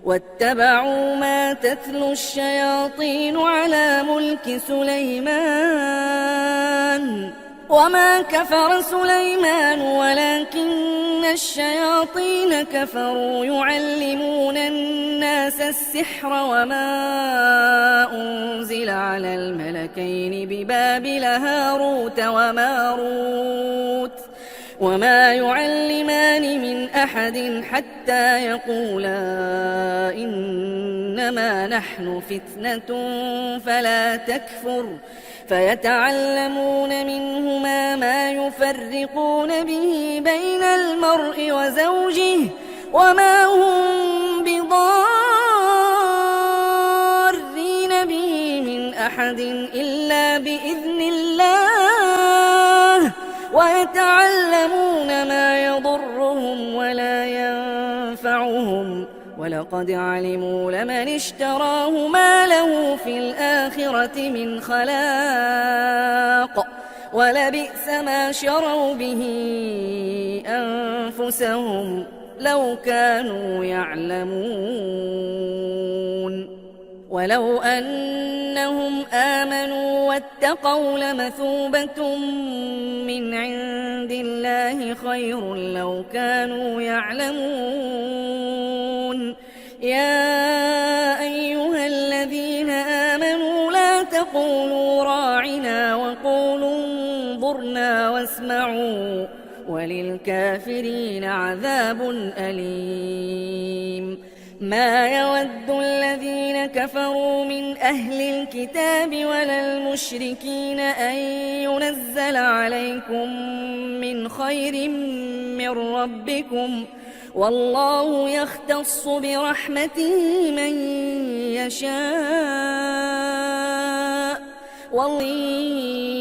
واتبعوا ما تتلو الشياطين على ملك سليمان وما كفر سليمان ولكن الشياطين كفروا يعلمون الناس السحر وما أنزل على الملكين ببابل هاروت وماروت وما يعلمان من أحد حتى يقولا إنما نحن فتنة فلا تكفر فيتعلمون منهما ما يفرقون به بين المرء وزوجه وما هم بضارين به من أحد إلا بإذن الله ويتعلمون ما يضرهم ولا ينفعهم ولقد علموا لمن اشتراه ما له في الآخرة من خلاق ولبئس ما شروا به أنفسهم لو كانوا يعلمون ولو أنهم آمنوا واتقوا لمثوبة من عند الله خير لو كانوا يعلمون يا أيها الذين آمنوا لا تقولوا راعنا وقولوا انظرنا واسمعوا وللكافرين عذاب أليم ما يود الذين كفروا من أهل الكتاب ولا المشركين أن ينزل عليكم من خير من ربكم والله يختص برحمته من يشاء والله